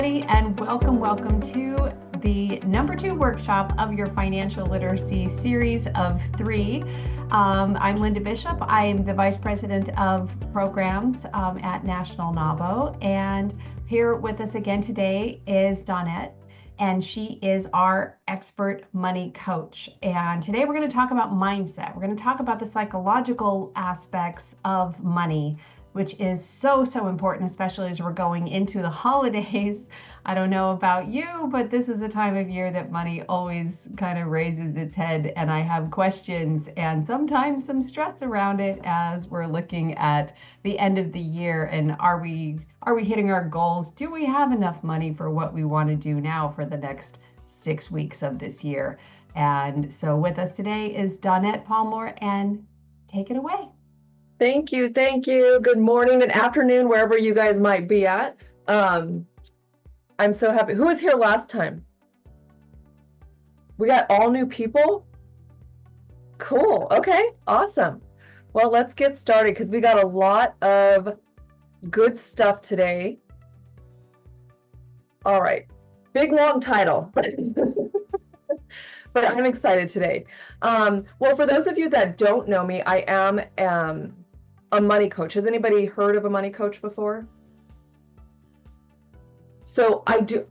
everybody, and welcome to the number 2 workshop of your financial literacy series of 3. I'm Linda Bishop. I'm the Vice President of Programs at National NAWBO, and here with us again today is Dawnette, and she is our expert money coach. And today we're going to talk about mindset. We're going to talk about the psychological aspects of money, which is so important, especially as we're going into the holidays. I don't know about you, but this is a time of year that money always kind of raises its head, and I have questions and sometimes some stress around it as we're looking at the end of the year. And are we hitting our goals? Do we have enough money for what we want to do now for the next 6 weeks of this year? And so with us today is Dawnette Palmore, and take it away. Thank you. Good morning and afternoon, wherever you guys might be at. I'm so happy. Who was here last time? We got all new people? Cool. Okay, awesome. Well, let's get started because we got a lot of good stuff today. All right, big long title. But I'm excited today. Well, for those of you that don't know me, I am a money coach. Has anybody heard of a money coach before? So I can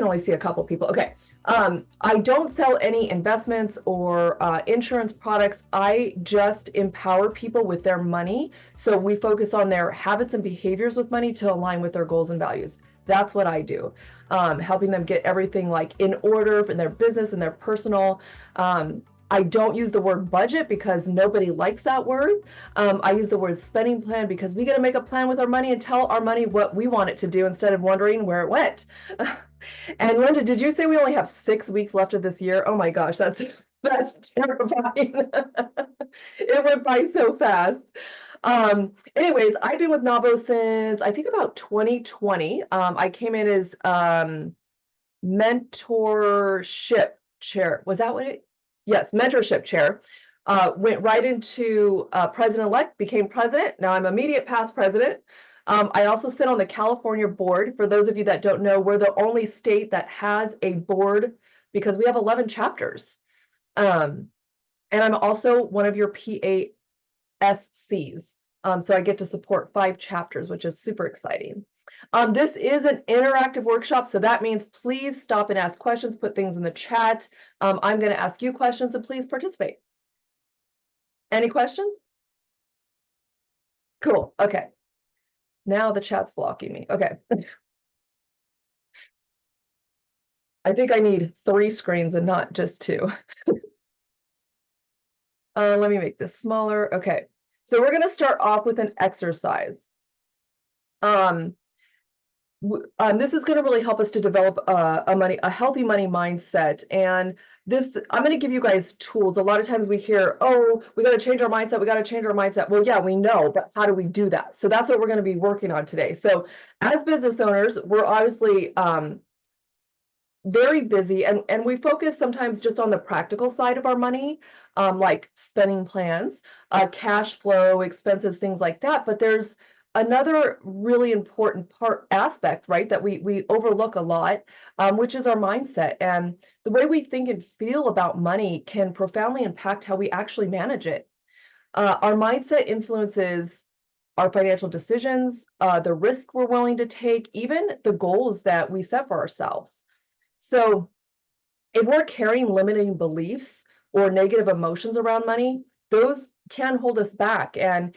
only see a couple people. Okay. I don't sell any investments or insurance products. I just empower people with their money. So we focus on their habits and behaviors with money to align with their goals and values. That's what I do. Helping them get everything like in order in their business and their personal. I don't use the word budget because nobody likes that word. I use the word spending plan because we got to make a plan with our money and tell our money what we want it to do instead of wondering where it went. And Linda, did you say we only have 6 weeks left of this year? Oh my gosh, that's terrifying. It went by so fast. Anyways, I've been with NAWBO since I think about 2020. I came in as mentorship chair. Was that what it? Yes, mentorship chair. Went right into president-elect, became president. Now I'm immediate past president. I also sit on the California board. For those of you that don't know, we're the only state that has a board because we have 11 chapters. And I'm also one of your PASCs. So I get to support 5 chapters, which is super exciting. This is an interactive workshop, so that means please stop and ask questions, put things in the chat. I'm going to ask you questions, and please participate. Any questions? Cool. Okay. Now the chat's blocking me. Okay. I think I need 3 screens and not just 2. Let me make this smaller. Okay. So we're going to start off with an exercise. This is going to really help us to develop a healthy money mindset. And this, I'm going to give you guys tools. A lot of times we hear, oh, we got to change our mindset. We got to change our mindset. Well, yeah, we know, but how do we do that? So that's what we're going to be working on today. So as business owners, we're obviously very busy, and we focus sometimes just on the practical side of our money, like spending plans, cash flow, expenses, things like that. But there's another really important aspect, right, that we overlook a lot, which is our mindset. And the way we think and feel about money can profoundly impact how we actually manage it. Our mindset influences our financial decisions, the risk we're willing to take, even the goals that we set for ourselves. So if we're carrying limiting beliefs or negative emotions around money, those can hold us back. And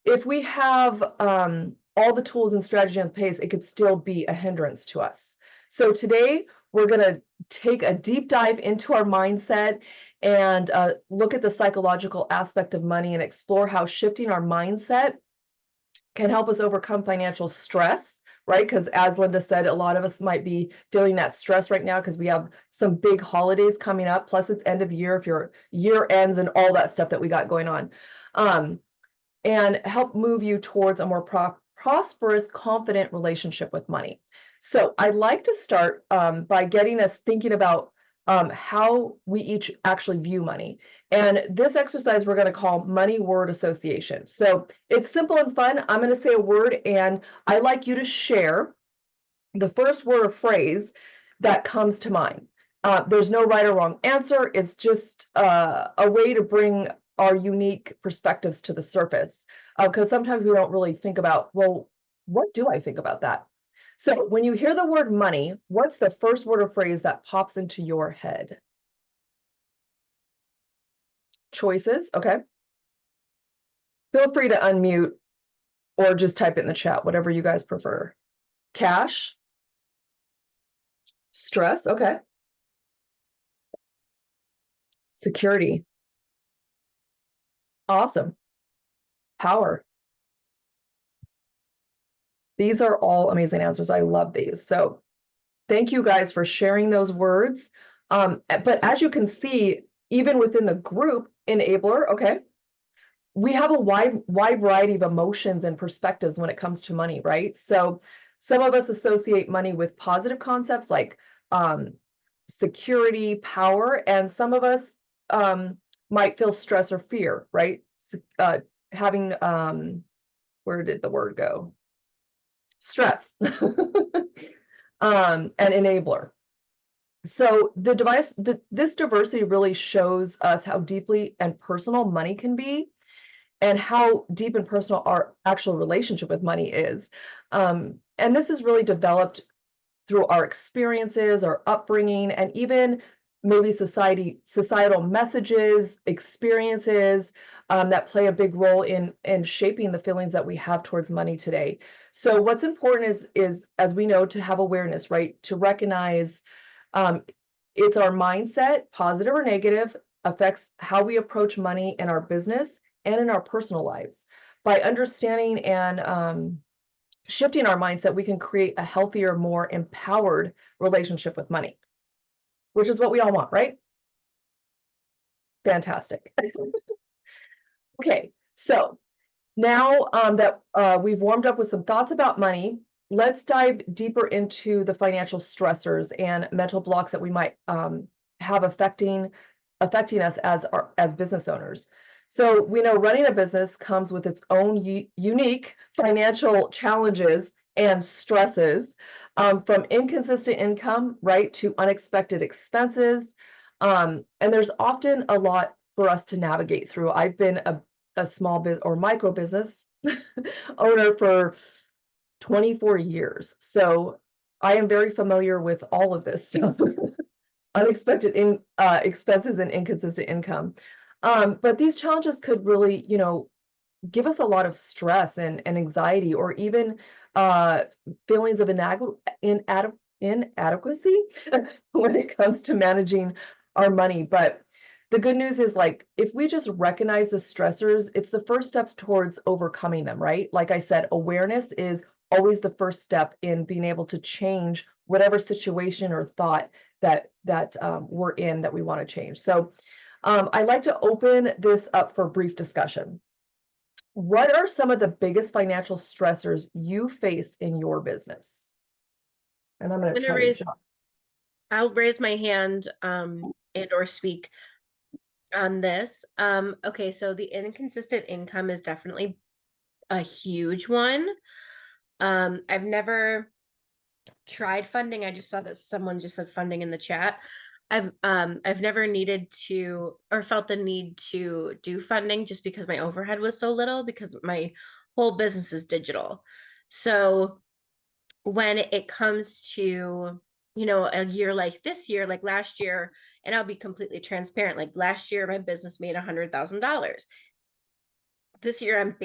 if we have all the tools and strategy in place, it could still be a hindrance to us. So today, we're going to take a deep dive into our mindset and look at the psychological aspect of money and explore how shifting our mindset can help us overcome financial stress, right? Because as Linda said, a lot of us might be feeling that stress right now because we have some big holidays coming up, plus it's end of year if your year ends and all that stuff that we got going on. And help move you towards a more prosperous, confident relationship with money. So I'd like to start by getting us thinking about how we each actually view money. And this exercise we're going to call money word association. So it's simple and fun. I'm going to say a word, and I'd like you to share the first word or phrase that comes to mind. There's no right or wrong answer. It's just a way to bring our unique perspectives to the surface. Because sometimes we don't really think about, well, what do I think about that? So when you hear the word money, what's the first word or phrase that pops into your head? Choices, okay. Feel free to unmute or just type it in the chat, whatever you guys prefer. Cash, stress, okay. Security, awesome. Power. These are all amazing answers. I love these. So thank you guys for sharing those words. But as you can see, even within the group enabler, okay, we have a wide variety of emotions and perspectives when it comes to money, right? So some of us associate money with positive concepts like security, power, and some of us might feel stress or fear, right? Having, where did the word go? Stress, an enabler. So this diversity really shows us how deeply and personal money can be, and how deep and personal our actual relationship with money is. And this is really developed through our experiences, our upbringing, and even maybe societal messages, experiences that play a big role in shaping the feelings that we have towards money today. So what's important is as we know, to have awareness, right? To recognize it's our mindset, positive or negative, affects how we approach money in our business and in our personal lives. By understanding and shifting our mindset, we can create a healthier, more empowered relationship with money, which is what we all want, right? Fantastic. Okay, so now that we've warmed up with some thoughts about money, let's dive deeper into the financial stressors and mental blocks that we might have affecting us as business owners. So we know running a business comes with its own unique financial challenges and stresses, from inconsistent income, right, to unexpected expenses. And there's often a lot for us to navigate through. I've been a small business or micro business owner for 24 years. So I am very familiar with all of this stuff. Unexpected expenses and inconsistent income. But these challenges could really, give us a lot of stress and anxiety, or even feelings of inadequacy when it comes to managing our money. But the good news is, like, if we just recognize the stressors, it's the first steps towards overcoming them, right? Like I said, awareness is always the first step in being able to change whatever situation or thought that we're in that we want to change. So I'd like to open this up for brief discussion. What are some of the biggest financial stressors you face in your business? And I'm going to try to jump. I'll raise my hand and or speak on this. Okay, so the inconsistent income is definitely a huge one. I've never tried funding. I just saw that someone just said funding in the chat. I've never needed to or felt the need to do funding just because my overhead was so little, because my whole business is digital. So when it comes to, a year like this year, like last year, and I'll be completely transparent, like last year my business made $100,000. This year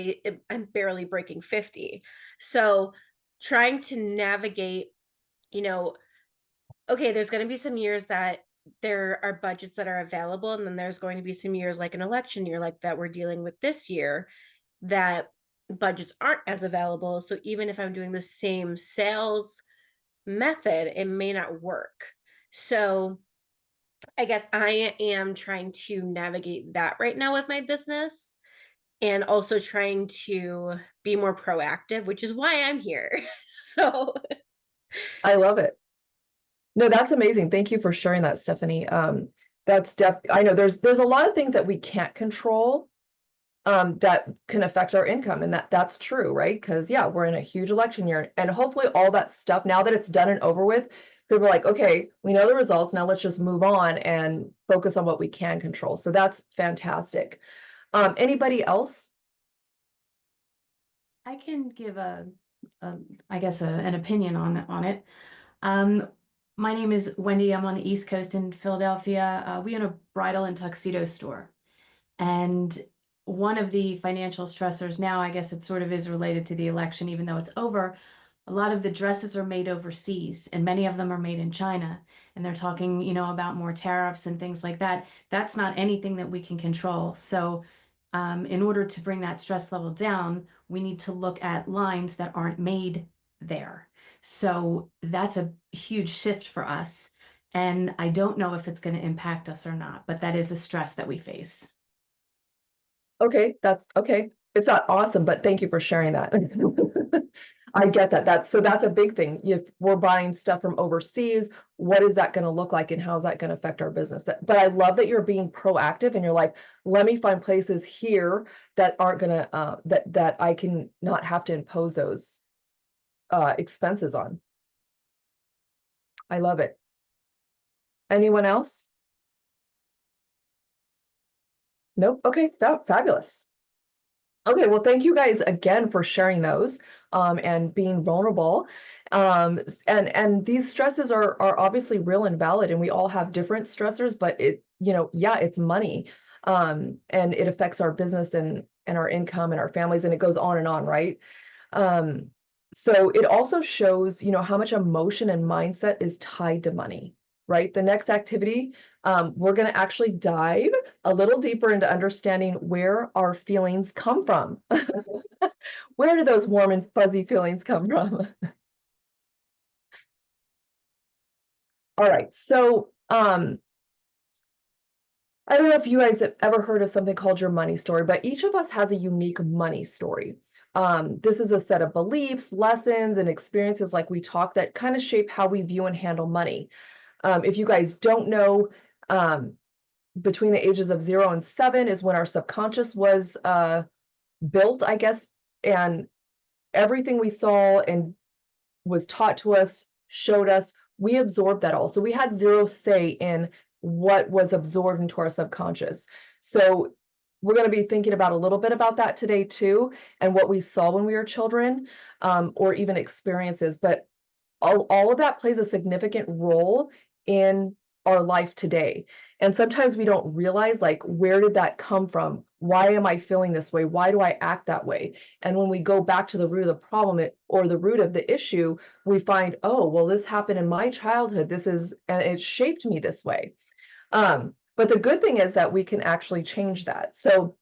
I'm barely breaking 50. So trying to navigate, okay, there's going to be some years that there are budgets that are available, and then there's going to be some years, like an election year like that we're dealing with this year, that budgets aren't as available. So even if I'm doing the same sales method, it may not work. So I guess I am trying to navigate that right now with my business, and also trying to be more proactive, which is why I'm here. So I love it. No, that's amazing. Thank you for sharing that, Stephanie. I know there's a lot of things that we can't control, that can affect our income. And that's true, right? Because yeah, we're in a huge election year, and hopefully all that stuff, now that it's done and over with, people are like, okay, we know the results. Now let's just move on and focus on what we can control. So that's fantastic. Anybody else? I can give I guess an opinion on it. Um, my name is Wendy. I'm on the East Coast in Philadelphia. We own a bridal and tuxedo store. And one of the financial stressors now, I guess it sort of is related to the election, even though it's over. A lot of the dresses are made overseas, and many of them are made in China. And they're talking, about more tariffs and things like that. That's not anything that we can control. So, in order to bring that stress level down, we need to look at lines that aren't made there. So that's a huge shift for us. And I don't know if it's going to impact us or not, but that is a stress that we face. Okay, that's okay. It's not awesome, but thank you for sharing that. I get that. That's a big thing. If we're buying stuff from overseas, what is that going to look like and how is that going to affect our business? But I love that you're being proactive and you're like, let me find places here that aren't going to that I can not have to impose those expenses on. I love it. Anyone else? Nope. Okay, fabulous. Okay, well, thank you guys again for sharing those and being vulnerable. And these stresses are obviously real and valid, and we all have different stressors, but yeah, it's money. And it affects our business and our income and our families, and it goes on, right? So it also shows, how much emotion and mindset is tied to money, right? The next activity, we're going to actually dive a little deeper into understanding where our feelings come from. Where do those warm and fuzzy feelings come from? All right, so I don't know if you guys have ever heard of something called your money story, but each of us has a unique money story. This is a set of beliefs, lessons, and experiences like we talk that kind of shape how we view and handle money. If you guys don't know, between the ages of 0 and 7 is when our subconscious was built, I guess, and everything we saw and was taught to us, showed us, we absorbed that all. So we had zero say in what was absorbed into our subconscious. So we're going to be thinking about a little bit about that today too, and what we saw when we were children, or even experiences. But all of that plays a significant role in our life today. And sometimes we don't realize, like, where did that come from? Why am I feeling this way? Why do I act that way? And when we go back to the root of the problem, or the root of the issue, we find, oh, well, this happened in my childhood. And it shaped me this way. But the good thing is that we can actually change that. So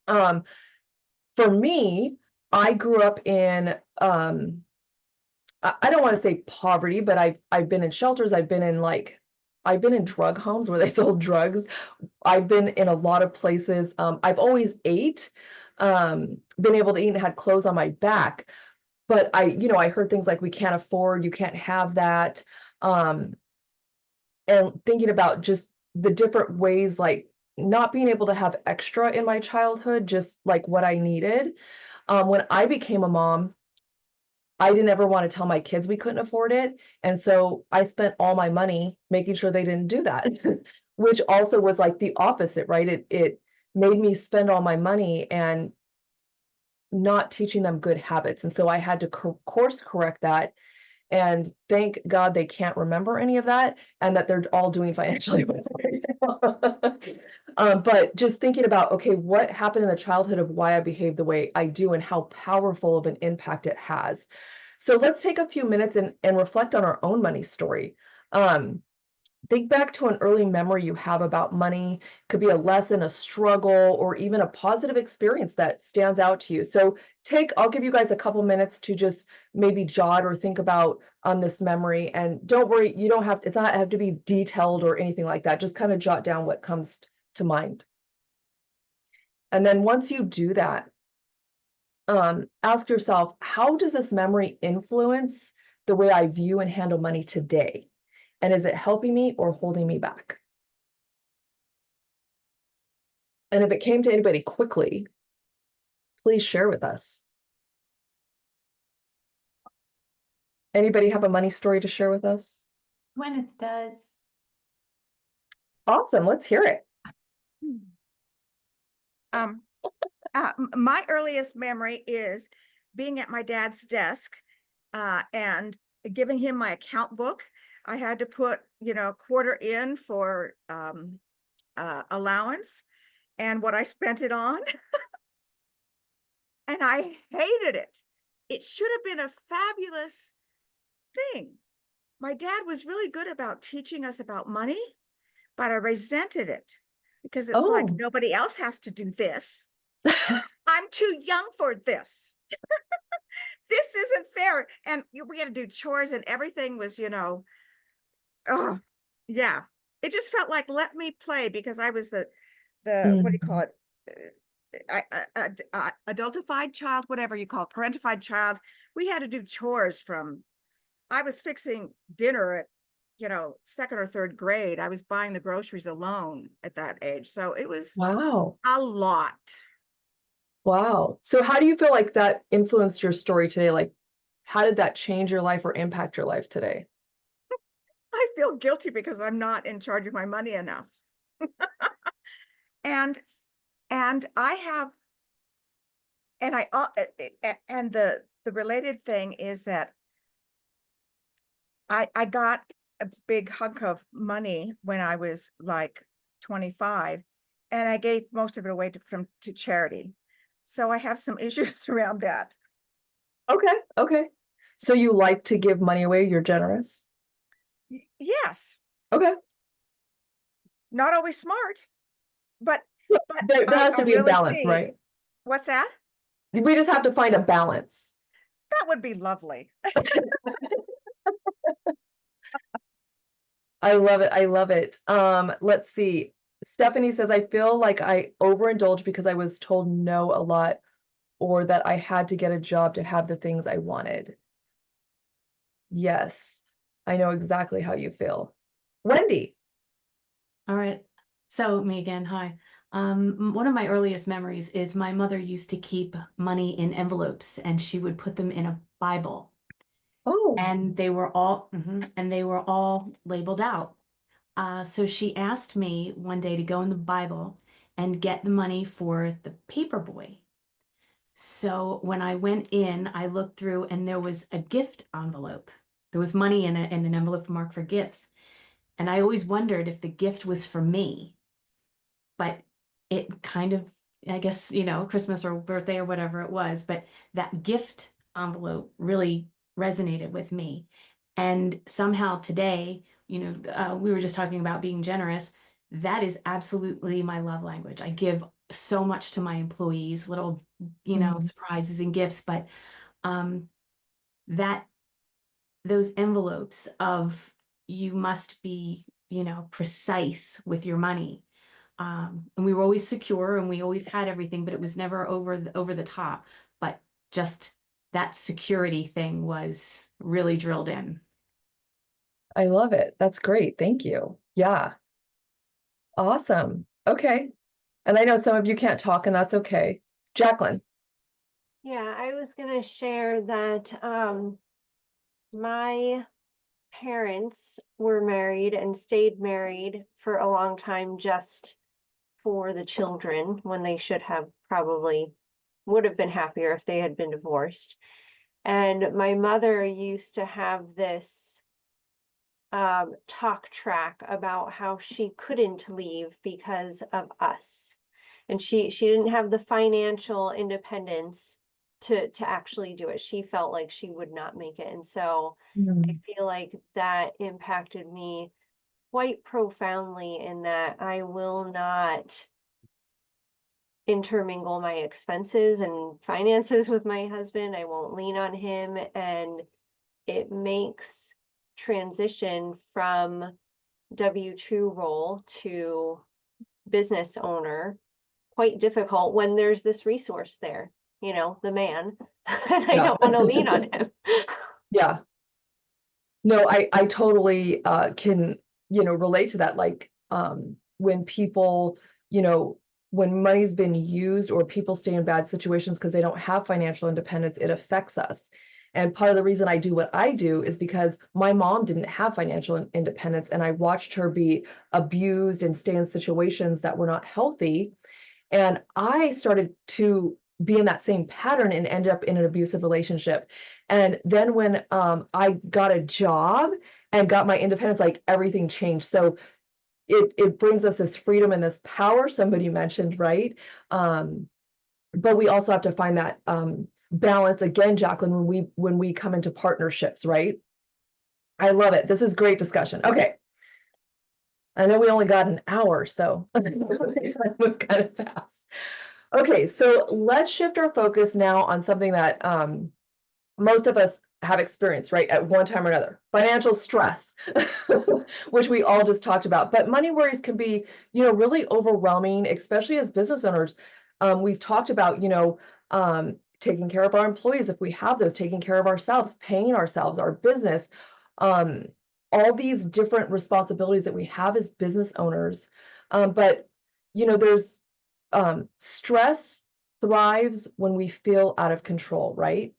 for me, I grew up in I don't want to say poverty, but I've been in shelters. I've been in drug homes where they sold drugs. I've been in a lot of places. I've always ate, been able to eat and had clothes on my back. But I heard things like, we can't afford, you can't have that. And thinking about just the different ways, like not being able to have extra in my childhood, just like what I needed. When I became a mom, I didn't ever want to tell my kids we couldn't afford it. And so I spent all my money making sure they didn't do that, which also was like the opposite, right? It made me spend all my money and not teaching them good habits. And so I had to course correct that. And thank God they can't remember any of that and that they're all doing financially well right now. But just thinking about, okay, what happened in the childhood of why I behave the way I do and how powerful of an impact it has. So let's take a few minutes and reflect on our own money story. Think back to an early memory you have about money. Could be a lesson, a struggle, or even a positive experience that stands out to you. So I'll give you guys a couple minutes to just maybe jot or think about this memory. And don't worry, it's not have to be detailed or anything like that. Just kind of jot down what comes to mind. And then once you do that, ask yourself, how does this memory influence the way I view and handle money today? And is it helping me or holding me back? And if it came to anybody quickly, please share with us. Anybody have a money story to share with us? Gwyneth does. Awesome, let's hear it. My earliest memory is being at my dad's desk and giving him my account book. I had to put, quarter in for allowance and what I spent it on. And I hated it. It should have been a fabulous thing. My dad was really good about teaching us about money, but I resented it because it's like Oh. nobody else has to do this. I'm too young for this. This isn't fair. And we had to do chores and everything was, oh, yeah. It just felt like, let me play, because I was the what do you call it? Adultified child, whatever you call it, parentified child. We had to do chores I was fixing dinner at, second or third grade. I was buying the groceries alone at that age. So it was Wow. a lot. Wow. So how do you feel like that influenced your story today? Like, how did that change your life or impact your life today? I feel guilty because I'm not in charge of my money enough. And I have, and the related thing is that I got a big hunk of money when I was like 25, and I gave most of it away to charity. So I have some issues around that. Okay. Okay. So you like to give money away? You're generous? Yes, Okay. not always smart, but There has I to be a really balance, see. right? What's that? We just have to find a balance. That would be lovely. I love it. I love it. Let's see. Stephanie says, I feel like I overindulged because I was told no a lot, or that I had to get a job to have the things I wanted. Yes, I know exactly how you feel. Wendy. All right. So me again, hi. One of my earliest memories is my mother used to keep money in envelopes and she would put them in a Bible. Oh. And they were all labeled out. So she asked me one day to go in the Bible and get the money for the paper boy. So when I went in, I looked through and there was a gift envelope. There was money in an envelope marked for gifts. And I always wondered if the gift was for me. But it kind of, I guess, Christmas or birthday or whatever it was, but that gift envelope really resonated with me. And somehow today, we were just talking about being generous. That is absolutely my love language. I give so much to my employees, little, surprises and gifts, but those envelopes of you must be, precise with your money. And we were always secure and we always had everything, but it was never over the top. But just that security thing was really drilled in. I love it. That's great. Thank you. Yeah. Awesome. Okay. And I know some of you can't talk, and that's okay. Jacqueline. Yeah, I was going to share that my parents were married and stayed married for a long time just for the children, when they should have probably would have been happier if they had been divorced. And my mother used to have this talk track about how she couldn't leave because of us. And she didn't have the financial independence to actually do it. She felt like she would not make it. And so I feel like that impacted me quite profoundly, in that I will not intermingle my expenses and finances with my husband. I won't lean on him. And it makes transition from W-2 role to business owner quite difficult when there's this resource there, the man, and I don't want to lean on him. Yeah. No, I totally can, relate to that. Like, when people, when money's been used or people stay in bad situations because they don't have financial independence, it affects us. And part of the reason I do what I do is because my mom didn't have financial independence, and I watched her be abused and stay in situations that were not healthy. And I started to be in that same pattern and ended up in an abusive relationship. And then when I got a job and got my independence, like everything changed. So it brings us this freedom and this power somebody mentioned, right? But we also have to find that balance again, Jacqueline, when we come into partnerships, right? I love it. This is great discussion. Okay. I know we only got an hour, so that was kind of fast. Okay, so let's shift our focus now on something that most of us have experienced, right, at one time or another. Financial stress, which we all just talked about. But money worries can be, really overwhelming, especially as business owners. We've talked about, taking care of our employees if we have those, taking care of ourselves, paying ourselves, our business, all these different responsibilities that we have as business owners. But, there's stress thrives when we feel out of control, right?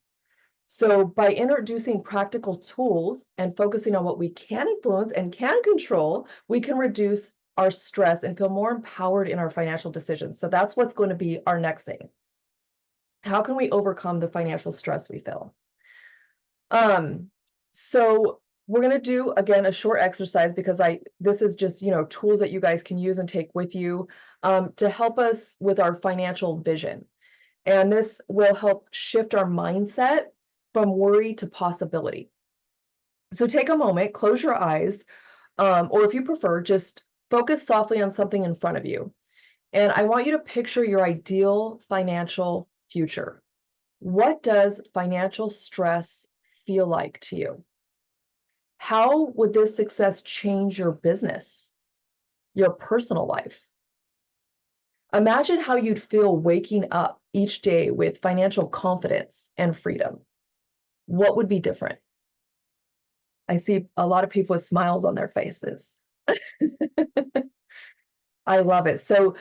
So by introducing practical tools and focusing on what we can influence and can control, we can reduce our stress and feel more empowered in our financial decisions. So that's what's going to be our next thing. How can we overcome the financial stress we feel? So we're going to do, again, a short exercise because this is just, tools that you guys can use and take with you to help us with our financial vision. And this will help shift our mindset from worry to possibility. So take a moment, close your eyes, or if you prefer, just focus softly on something in front of you. And I want you to picture your ideal financial future. What does financial stress feel like to you? How would this success change your business, your personal life? Imagine how you'd feel waking up each day with financial confidence and freedom. What would be different? I see a lot of people with smiles on their faces. I love it. So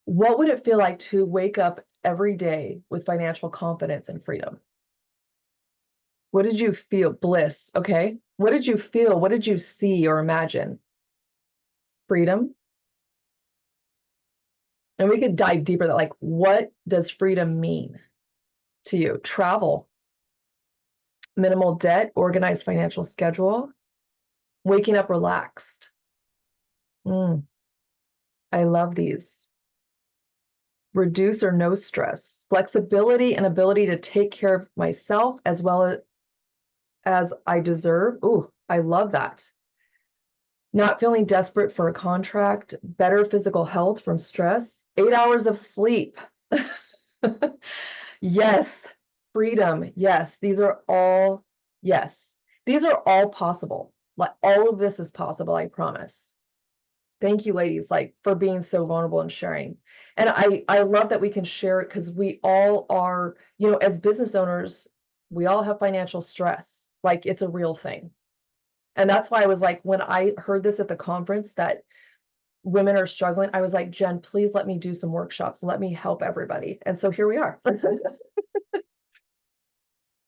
what would it feel like to wake up every day with financial confidence and freedom? What did you feel? Bliss, okay? What did you feel? What did you see or imagine? Freedom? And we could dive deeper that, like, what does freedom mean to you? Travel, minimal debt, organized financial schedule, waking up relaxed. I love these. Reduce or no stress, flexibility and ability to take care of myself as well as I deserve. Ooh, I love that. Not feeling desperate for a contract, better physical health from stress, 8 hours of sleep. Yes, freedom. Yes, these are all possible. Like, all of this is possible, I promise. Thank you, ladies, for being so vulnerable and sharing. And I love that we can share it because we all are, as business owners, we all have financial stress. Like, it's a real thing. And that's why I was like, when I heard this at the conference that women are struggling, I was like, Jen, please let me do some workshops. Let me help everybody. And so here we are.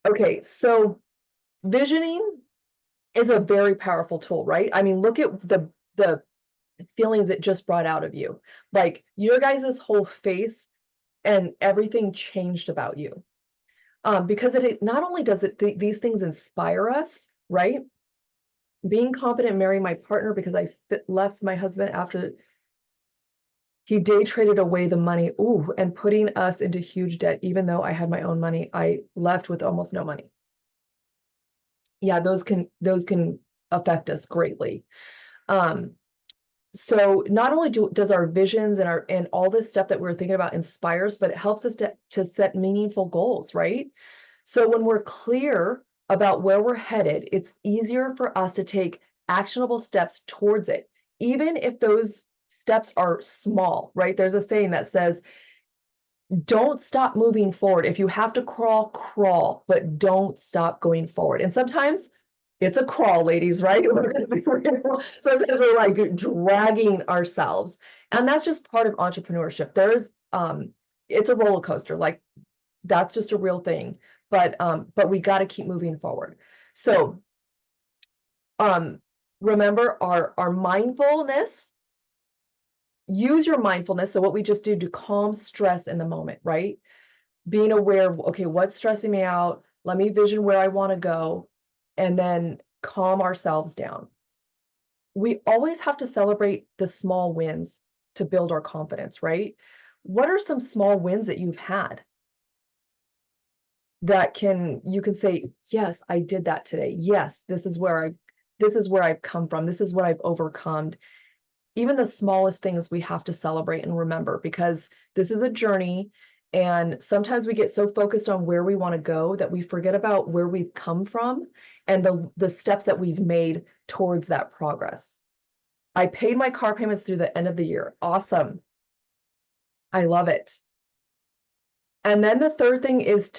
Okay, so visioning is a very powerful tool, right? I mean, look at the feelings it just brought out of you. Like, your guys' whole face and everything changed about you. Because it not only does these things inspire us, right? Being confident marrying my partner because I left my husband after he day traded away the money, and putting us into huge debt. Even though I had my own money, I left with almost no money. Yeah, those can affect us greatly. So not only does our visions and all this stuff that we're thinking about inspires, but it helps us to set meaningful goals, right? So when we're clear about where we're headed, it's easier for us to take actionable steps towards it, even if those steps are small, right? There's a saying that says, don't stop moving forward. If you have to crawl, crawl, but don't stop going forward. And sometimes It's a crawl, ladies, right? We're gonna be real. Sometimes we're like dragging ourselves. And that's just part of entrepreneurship. There's it's a roller coaster, like that's just a real thing. But we got to keep moving forward. So remember our mindfulness. Use your mindfulness. So what we just do to calm stress in the moment, right? Being aware of, okay, what's stressing me out? Let me vision where I want to go, and then calm ourselves down. We always have to celebrate the small wins to build our confidence, right? What are some small wins that you've had that you can say, yes, I did that today. Yes, this is where I've come from. This is what I've overcome. Even the smallest things we have to celebrate and remember, because this is a journey. And sometimes we get so focused on where we want to go that we forget about where we've come from and the steps that we've made towards that progress. I paid my car payments through the end of the year. Awesome. I love it. And then the third thing is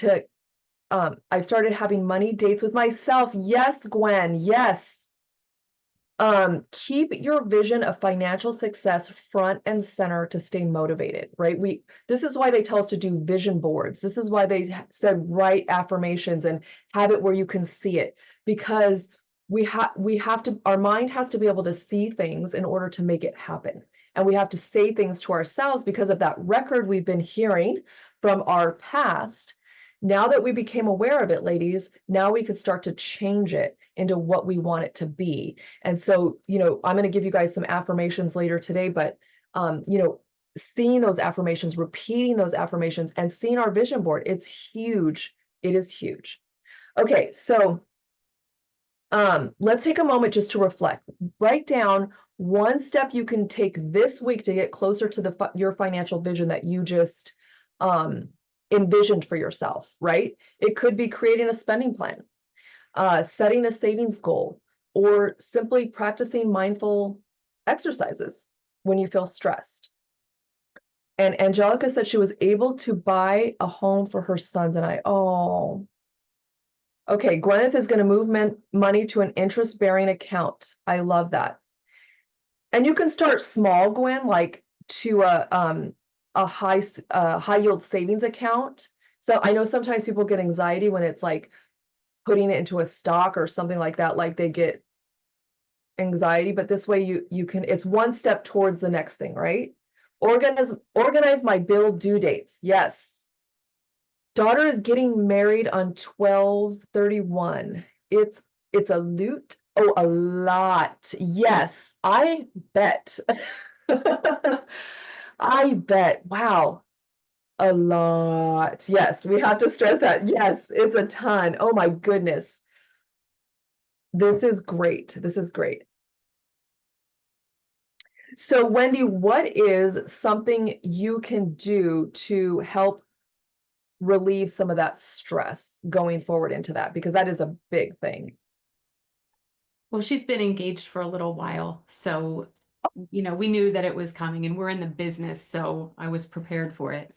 I've started having money dates with myself. Yes, Gwen. Yes. Keep your vision of financial success front and center to stay motivated, right? This is why they tell us to do vision boards. This is why they said write affirmations and have it where you can see it, because we have to, our mind has to be able to see things in order to make it happen. And we have to say things to ourselves because of that record we've been hearing from our past. Now that we became aware of it, ladies, now we could start to change it into what we want it to be. And so, I'm going to give you guys some affirmations later today, but, seeing those affirmations, repeating those affirmations, and seeing our vision board, it's huge. It is huge. Okay, so let's take a moment just to reflect. Write down one step you can take this week to get closer to your financial vision that you just envisioned for yourself, right? It could be creating a spending plan, setting a savings goal, or simply practicing mindful exercises when you feel stressed. And Angelica said she was able to buy a home for her sons and I. Oh, okay. Gwyneth is going to move money to an interest-bearing account. I love that. And you can start small, Gwen, like to a high yield savings account. So I know sometimes people get anxiety when it's like putting it into a stock or something like that, like they get anxiety, but this way you can, it's one step towards the next thing, right? Organize my bill due dates. Yes. Daughter is getting married on 12/31. It's a loot. Oh, a lot. Yes, I bet. I bet. Wow. A lot. Yes, we have to stress that. Yes, it's a ton. Oh my goodness. This is great. This is great. So Wendy, what is something you can do to help relieve some of that stress going forward into that? Because that is a big thing. Well, she's been engaged for a little while, so we knew that it was coming, and we're in the business, so I was prepared for it.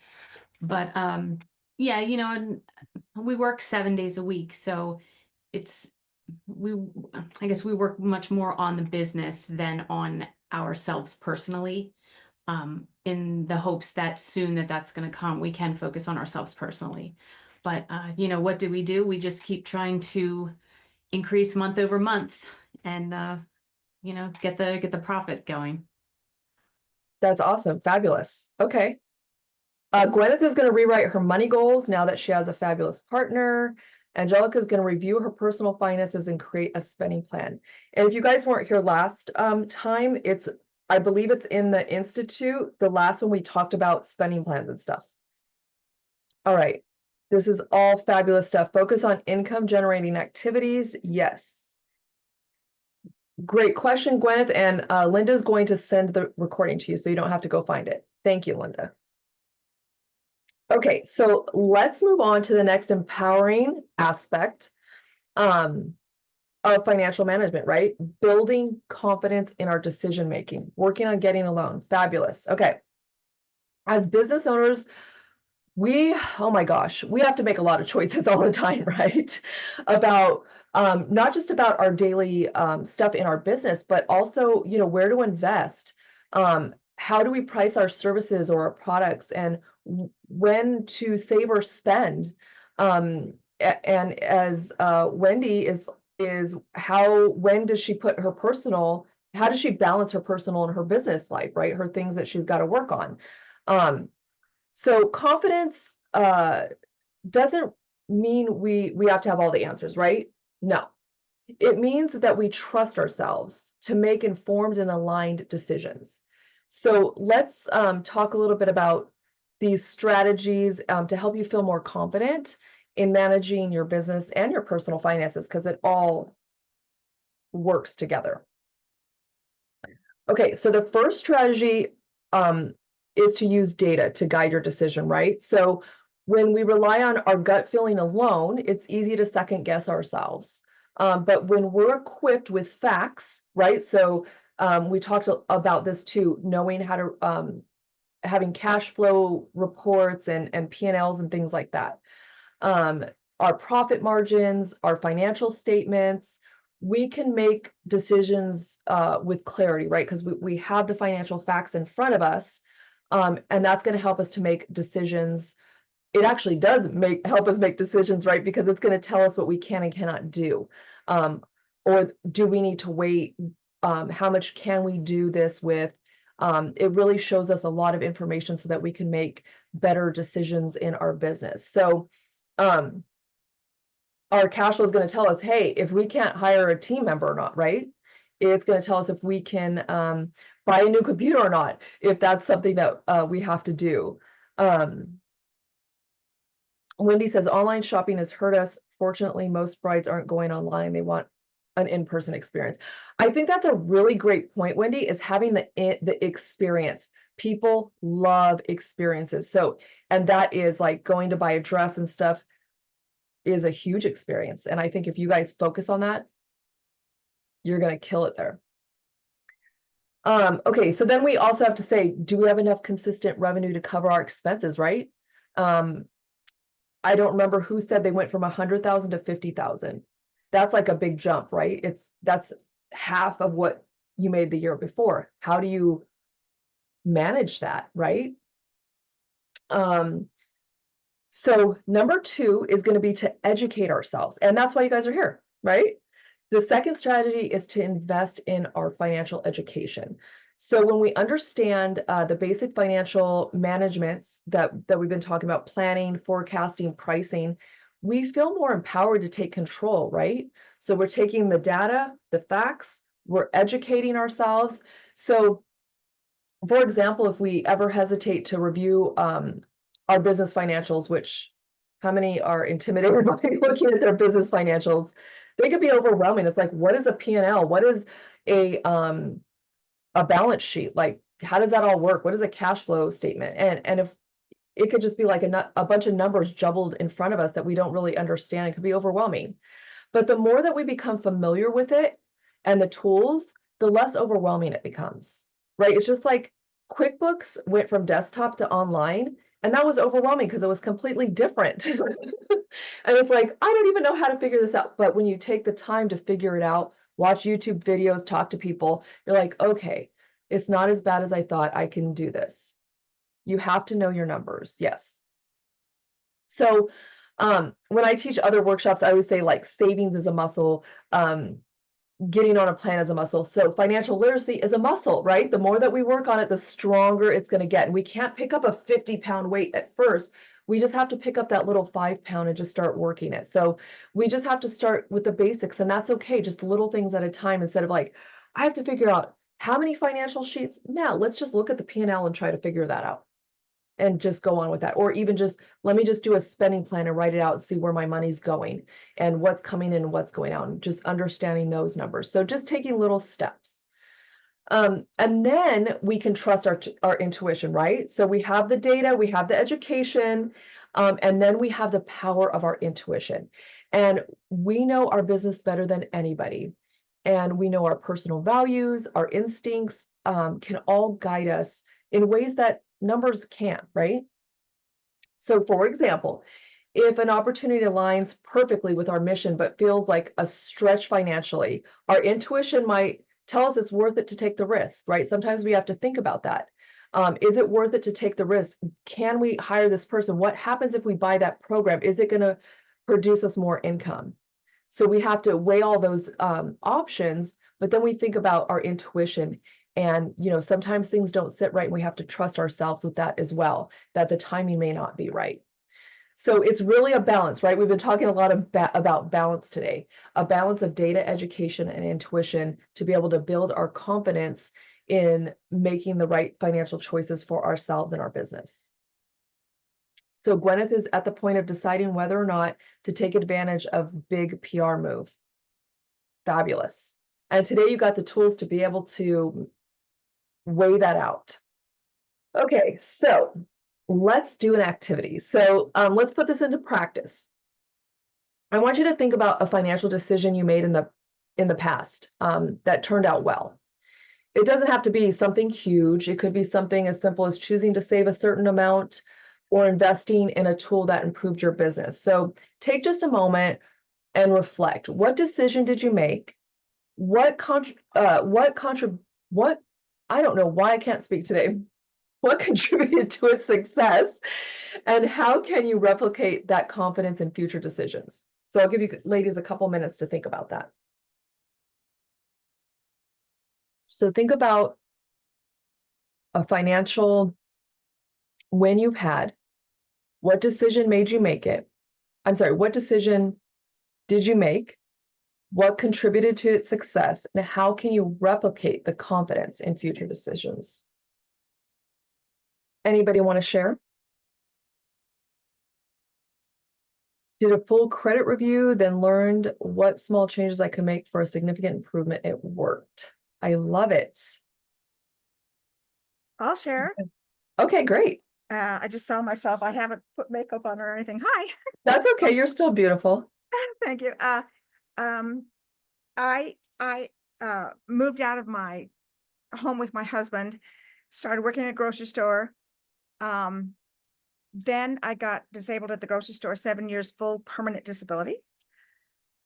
But yeah, and we work 7 days a week, so I guess we work much more on the business than on ourselves personally, in the hopes that soon that's going to come, we can focus on ourselves personally. But what do? We just keep trying to increase month over month and get the profit going. That's awesome. Fabulous. Okay. Gwyneth is going to rewrite her money goals now that she has a fabulous partner. Angelica is going to review her personal finances and create a spending plan. And if you guys weren't here last time, I believe it's in the Institute. The last one we talked about spending plans and stuff. All right. This is all fabulous stuff. Focus on income generating activities. Yes. Great question, Gwyneth. And Linda's going to send the recording to you so you don't have to go find it. Thank you, Linda. Okay, so let's move on to the next empowering aspect of financial management, right? Building confidence in our decision making, working on getting a loan. Fabulous. Okay. As business owners, oh my gosh, we have to make a lot of choices all the time, right? About not just about our daily stuff in our business, but also, where to invest. How do we price our services or our products, and when to save or spend. And as Wendy is when does she put her personal, how does she balance her personal and her business life, right? Her things that she's got to work on. So confidence doesn't mean we have to have all the answers, right? No. It means that we trust ourselves to make informed and aligned decisions. So let's talk a little bit about these strategies to help you feel more confident in managing your business and your personal finances, because it all works together. Okay, so the first strategy is to use data to guide your decision, right? So when we rely on our gut feeling alone, it's easy to second guess ourselves. But when we're equipped with facts, right? So we talked about this too, knowing how to, having cash flow reports and P&Ls and things like that. Our profit margins, our financial statements, we can make decisions with clarity, right? Because we have the financial facts in front of us, and that's going to help us to make decisions. It actually does help us make decisions, right? Because it's going to tell us what we can and cannot do. Or do we need to wait? How much can we do this with? It really shows us a lot of information so that we can make better decisions in our business. So our cash flow is going to tell us, hey, if we can't hire a team member or not, right? It's going to tell us if we can buy a new computer or not, if that's something that we have to do. Wendy says, online shopping has hurt us. Fortunately, most brides aren't going online. They want an in-person experience. I think that's a really great point, Wendy, is having the experience. People love experiences. So, and that is like going to buy a dress and stuff is a huge experience. And I think if you guys focus on that, you're going to kill it there. Okay, so then we also have to say, do we have enough consistent revenue to cover our expenses, right? I don't remember who said they went from 100,000 to 50,000. That's like a big jump, right? That's half of what you made the year before. How do you manage that, right? So number 2 is going to be to educate ourselves. And that's why you guys are here, right? The second strategy is to invest in our financial education. So when we understand the basic financial managements that we've been talking about, planning, forecasting, pricing, we feel more empowered to take control, right? So we're taking the data, the facts, we're educating ourselves. So for example, if we ever hesitate to review our business financials, which how many are intimidated by looking at their business financials? They could be overwhelming. It's like, what is a P&L? What is a balance sheet? Like, how does that all work? What is a cash flow statement? And if it could just be like a bunch of numbers jumbled in front of us that we don't really understand, it could be overwhelming. But the more that we become familiar with it and the tools, the less overwhelming it becomes, right? It's just like QuickBooks went from desktop to online, and that was overwhelming because it was completely different. And it's like, I don't even know how to figure this out. But when you take the time to figure it out, watch YouTube videos, talk to people, you're like, okay, it's not as bad as I thought. I can do this. You have to know your numbers. Yes. So when I teach other workshops, I always say like savings is a muscle, getting on a plan is a muscle. So financial literacy is a muscle, right? The more that we work on it, the stronger it's going to get. And we can't pick up a 50-pound weight at first. We just have to pick up that little 5-pound and just start working it. So we just have to start with the basics, and that's okay. Just little things at a time, instead of like, I have to figure out how many financial sheets. Now let's just look at the P&L and try to figure that out and just go on with that. Or even just, let me just do a spending plan and write it out and see where my money's going and what's coming in and what's going out, and just understanding those numbers. So just taking little steps. And then we can trust our intuition, right? So we have the data, we have the education, and then we have the power of our intuition. And we know our business better than anybody. And we know our personal values, our instincts can all guide us in ways that numbers can't, right? So for example, If an opportunity aligns perfectly with our mission but feels like a stretch financially, our intuition might tell us it's worth it to take the risk, right? Sometimes we have to think about that. Is it worth it to take the risk? Can we hire this person? What happens if we buy that program? Is it going to produce us more income? So we have to weigh all those options, but then we think about our intuition. And, sometimes things don't sit right. And we have to trust ourselves with that as well, that the timing may not be right. So it's really a balance, right? We've been talking a lot about balance today, a balance of data, education, and intuition to be able to build our confidence in making the right financial choices for ourselves and our business. So Gwyneth is at the point of deciding whether or not to take advantage of big PR move. Fabulous. And today you got the tools to be able to weigh that out. Okay, so let's do an activity. So let's put this into practice. I want you to think about a financial decision you made in the past that turned out well. It doesn't have to be something huge. It could be something as simple as choosing to save a certain amount or investing in a tool that improved your business. So take just a moment and reflect. What decision did you make? I don't know why I can't speak today. What contributed to its success? And how can you replicate that confidence in future decisions? So I'll give you ladies a couple minutes to think about that. So think about a financial win you've had. What decision made you make it? I'm sorry, what decision did you make? What contributed to its success? And how can you replicate the confidence in future decisions? Anybody want to share? Did a full credit review, then learned what small changes I could make for a significant improvement. It worked. I love it. I'll share. Okay, great. I just saw myself. I haven't put makeup on or anything. Hi. That's okay. You're still beautiful. Thank you. I moved out of my home with my husband, started working at a grocery store. Then I got disabled at the grocery store, 7 years full permanent disability.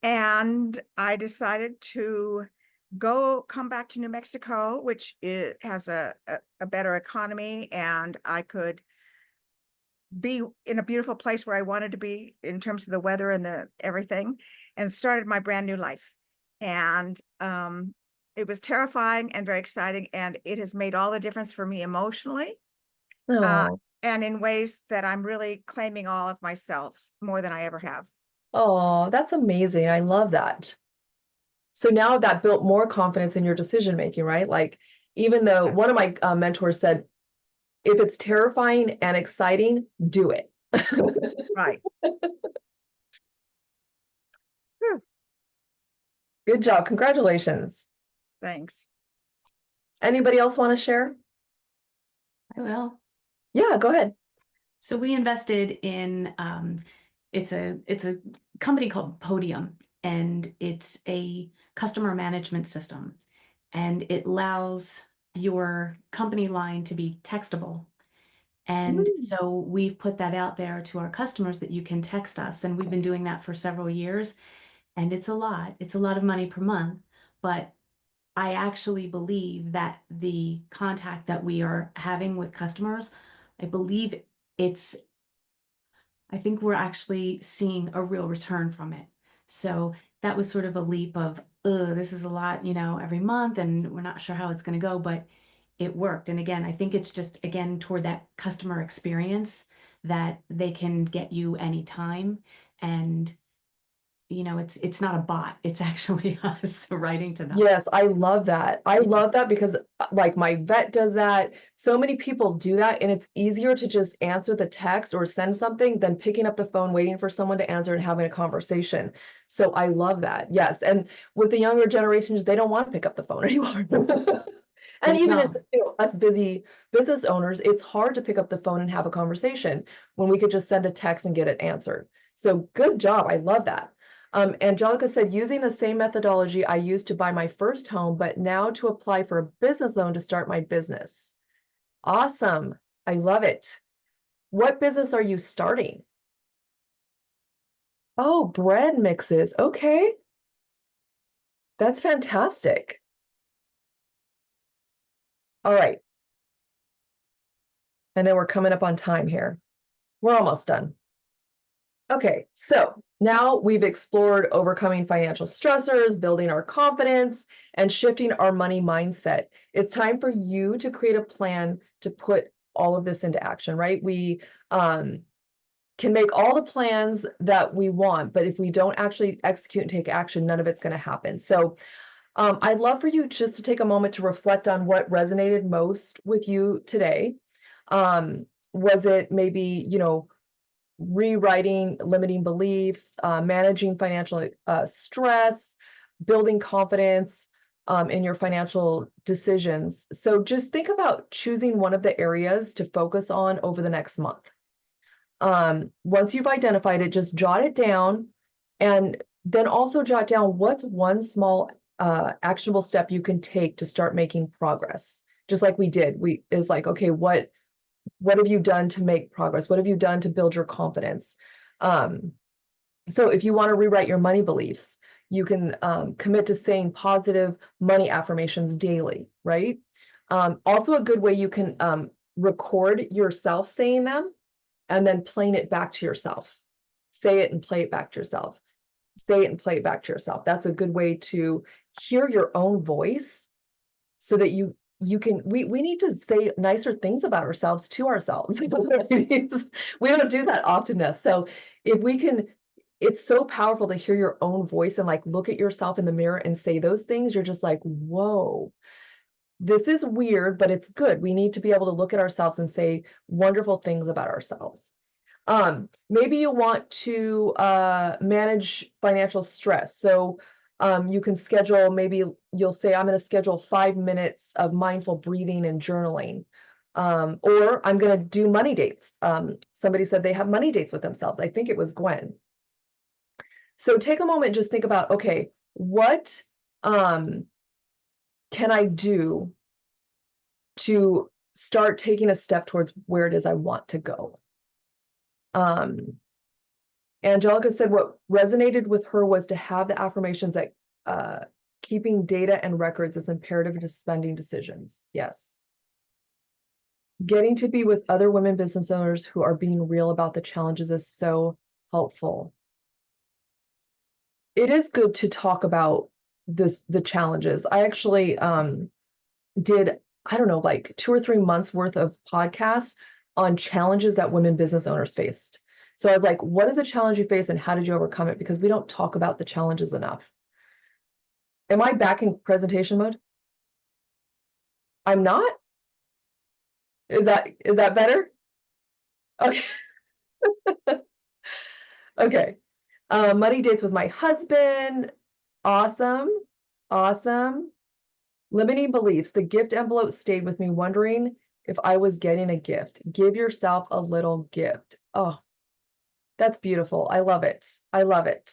And I decided to come back to New Mexico, which has a better economy, and I could be in a beautiful place where I wanted to be in terms of the weather and the everything, and started my brand new life. And it was terrifying and very exciting, and it has made all the difference for me emotionally. Oh, And in ways that I'm really claiming all of myself more than I ever have. oh, that's amazing. I love that. So now that built more confidence in your decision making, right? Like, even though one of my mentors said, if it's terrifying and exciting, do it. Right. Good job. Congratulations. Thanks. Anybody else want to share? I will. Yeah, go ahead. So we invested in it's a company called Podium, and it's a customer management system, and it allows your company line to be textable. And so we've put that out there to our customers that you can text us, and we've been doing that for several years, and it's a lot of money per month, but I actually believe that the contact that we are having with customers, I believe I think we're actually seeing a real return from it. So that was sort of a leap of, this is a lot, every month, and we're not sure how it's going to go, but it worked. And again, I think it's just, again, toward that customer experience that they can get you anytime. And it's not a bot. It's actually us writing to them. Yes, I love that. I love that because like my vet does that. So many people do that, and it's easier to just answer the text or send something than picking up the phone, waiting for someone to answer and having a conversation. So I love that. Yes. And with the younger generations, they don't want to pick up the phone anymore. And even as us busy business owners, it's hard to pick up the phone and have a conversation when we could just send a text and get it answered. So good job. I love that. Angelica said, using the same methodology I used to buy my first home, but now to apply for a business loan to start my business. Awesome. I love it. What business are you starting? Oh, bread mixes. Okay. That's fantastic. All right. And then we're coming up on time here. We're almost done. Okay, so now we've explored overcoming financial stressors, building our confidence, and shifting our money mindset. It's time for you to create a plan to put all of this into action, right? We can make all the plans that we want, but if we don't actually execute and take action, none of it's going to happen. So I'd love for you just to take a moment to reflect on what resonated most with you today. Was it maybe, rewriting limiting beliefs, managing financial stress, building confidence in your financial decisions? So just think about choosing one of the areas to focus on over the next month. Once you've identified it, just jot it down, and then also jot down what's one small actionable step you can take to start making progress. Just like we did, it's like, okay, what have you done to make progress? What have you done to build your confidence? So if you want to rewrite your money beliefs, you can commit to saying positive money affirmations daily, right? Also a good way you can record yourself saying them and then playing it back to yourself. Say it and play it back to yourself. Say it and play it back to yourself. That's a good way to hear your own voice so that you can, we need to say nicer things about ourselves to ourselves. We don't do that often enough. So if we can, it's so powerful to hear your own voice and like look at yourself in the mirror and say those things. You're just like, whoa, this is weird, but it's good. We need to be able to look at ourselves and say wonderful things about ourselves. Maybe you want to manage financial stress. So you can schedule, maybe you'll say, I'm going to schedule 5 minutes of mindful breathing and journaling. Or I'm going to do money dates. Somebody said they have money dates with themselves. I think it was Gwen. So take a moment, just think about, okay, what can I do to start taking a step towards where it is I want to go? Angelica said what resonated with her was to have the affirmations that keeping data and records is imperative to spending decisions. Yes. Getting to be with other women business owners who are being real about the challenges is so helpful. It is good to talk about the challenges. I actually did, I don't know, like 2 or 3 months worth of podcasts on challenges that women business owners faced. So I was like, what is a challenge you face and how did you overcome it? Because we don't talk about the challenges enough. Am I back in presentation mode? I'm not? Is that better? Okay. Okay. Money dates with my husband. Awesome. Awesome. Limiting beliefs. The gift envelope stayed with me, wondering if I was getting a gift. Give yourself a little gift. Oh, that's beautiful. I love it. I love it.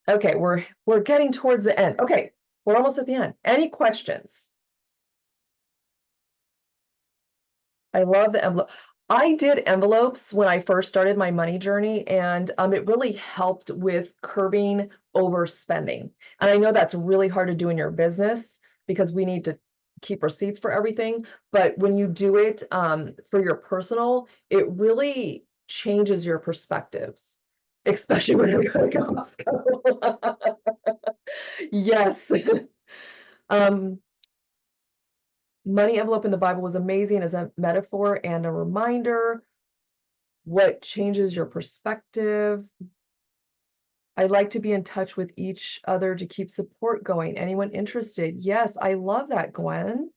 Okay, we're getting towards the end. Okay, we're almost at the end. Any questions? I love the envelope. I did envelopes when I first started my money journey, and it really helped with curbing overspending. And I know that's really hard to do in your business because we need to keep receipts for everything. But when you do it for your personal, it really changes your perspectives, especially when you're going to Costco. Yes. Money envelope in the Bible was amazing as a metaphor and a reminder. What changes your perspective? I'd like to be in touch with each other to keep support going. Anyone interested? Yes, I love that, Gwen.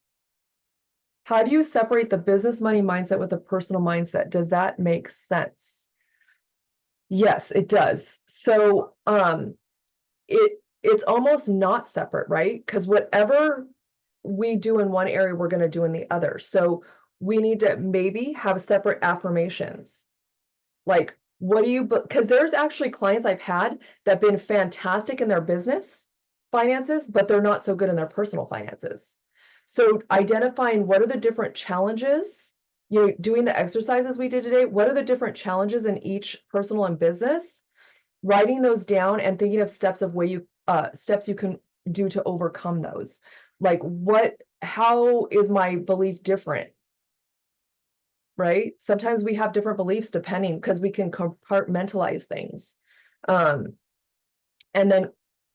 How do you separate the business money mindset with the personal mindset? Does that make sense? Yes, it does. So it's almost not separate, right? Because whatever we do in one area, we're going to do in the other. So we need to maybe have separate affirmations. Like, what do you, because there's actually clients I've had that have been fantastic in their business finances, but they're not so good in their personal finances. So identifying what are the different challenges, doing the exercises we did today, what are the different challenges in each personal and business? writing those down and thinking of steps you can do to overcome those. Like how is my belief different? Right? Sometimes we have different beliefs depending, because we can compartmentalize things. And then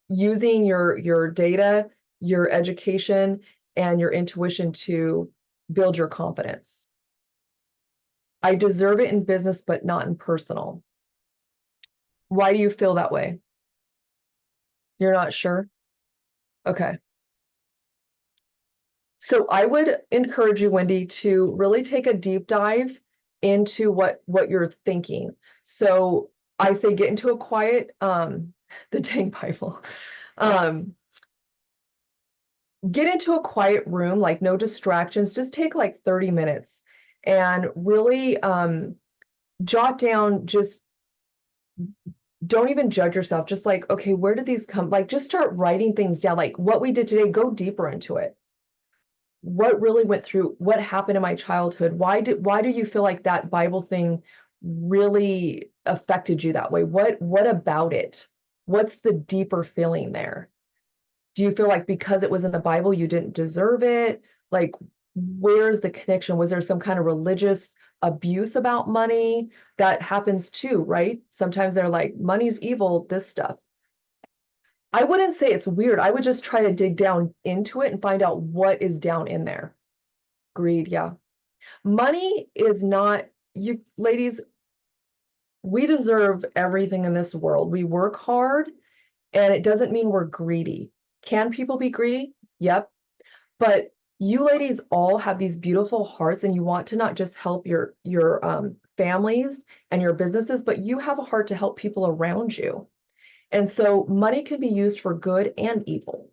using your data, your education, and your intuition to build your confidence. I deserve it in business, but not in personal. Why do you feel that way? You're not sure? Okay. So I would encourage you, Wendy, to really take a deep dive into what you're thinking. So I say get into a quiet, the dang Bible. Get into a quiet room, like no distractions, just take like 30 minutes and really jot down, just don't even judge yourself. Just like, okay, where did these come? Like, just start writing things down. Like what we did today, go deeper into it. What really went through, what happened in my childhood? Why do you feel like that Bible thing really affected you that way? What about it? What's the deeper feeling there? Do you feel like because it was in the Bible, you didn't deserve it? Like, where's the connection? Was there some kind of religious abuse about money? That happens too, right? Sometimes they're like, money's evil, this stuff. I wouldn't say it's weird. I would just try to dig down into it and find out what is down in there. Greed, yeah. Money is not, you ladies, we deserve everything in this world. We work hard, and it doesn't mean we're greedy. Can people be greedy? Yep. But you ladies all have these beautiful hearts, and you want to not just help your families and your businesses, but you have a heart to help people around you. And so money can be used for good and evil.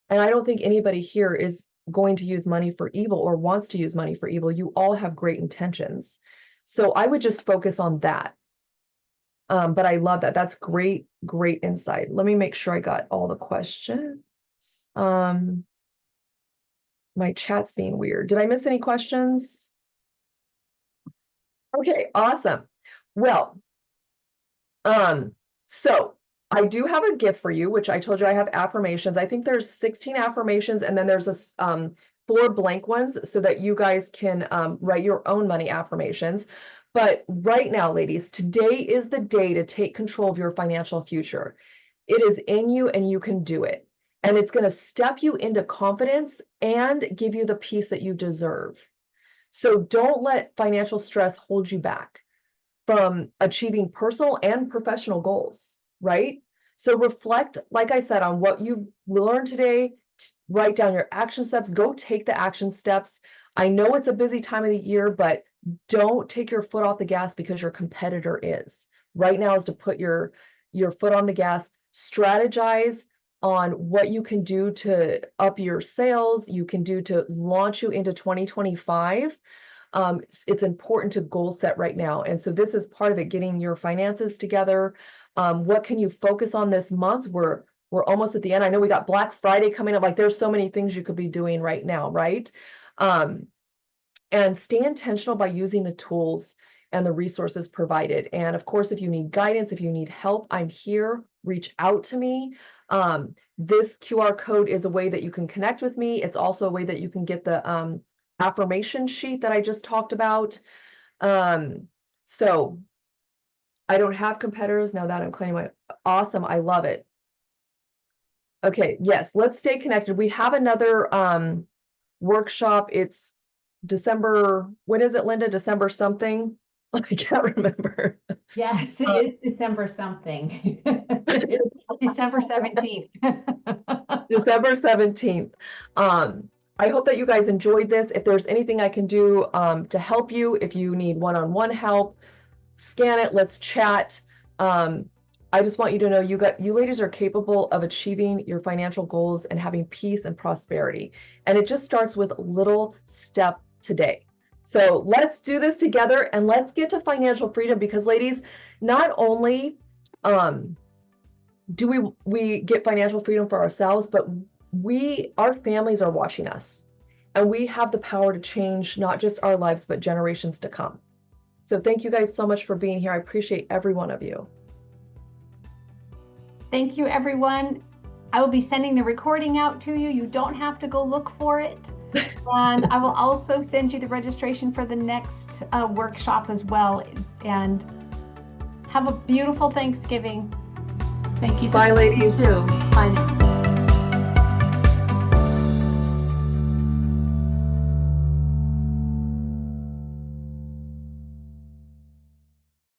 And I don't think anybody here is going to use money for evil or wants to use money for evil. You all have great intentions. So I would just focus on that. But I love that. That's great, great insight. Let me make sure I got all the questions. My chat's being weird. Did I miss any questions? Okay, awesome. Well, so I do have a gift for you, which I told you I have affirmations. I think there's 16 affirmations, and then there's a 4 blank ones so that you guys can write your own money affirmations. But right now, ladies, today is the day to take control of your financial future. It is in you, and you can do it. And it's going to step you into confidence and give you the peace that you deserve. So don't let financial stress hold you back from achieving personal and professional goals, right? So reflect, like I said, on what you've learned today. Write down your action steps. Go take the action steps. I know it's a busy time of the year, but don't take your foot off the gas because your competitor is. Right now is to put your foot on the gas. Strategize on what you can do to up your sales, you can do to launch you into 2025. It's important to goal set right now. And so this is part of it, getting your finances together. What can you focus on this month? We're almost at the end. I know we got Black Friday coming up. Like, there's so many things you could be doing right now, right? And stay intentional by using the tools and the resources provided. And of course, if you need guidance, if you need help, I'm here. Reach out to me. This QR code is a way that you can connect with me. It's also a way that you can get the affirmation sheet that I just talked about. So I don't have competitors now that I'm claiming my awesome. I love it. Okay, yes, let's stay connected. We have another workshop. It's December, when is it, Linda? December something? I can't remember. Yes, it is December something. It's December 17th. December 17th. I hope that you guys enjoyed this. If there's anything I can do to help you, if you need one-on-one help, scan it, let's chat. I just want you to know you ladies are capable of achieving your financial goals and having peace and prosperity. And it just starts with a little step today. So let's do this together and let's get to financial freedom, because ladies, not only do we get financial freedom for ourselves, but our families are watching us, and we have the power to change not just our lives, but generations to come. So thank you guys so much for being here. I appreciate every one of you. Thank you, everyone. I will be sending the recording out to you. You don't have to go look for it. And I will also send you the registration for the next workshop as well. And have a beautiful Thanksgiving. Thank you so Bye, much. ladies. You too. Bye now.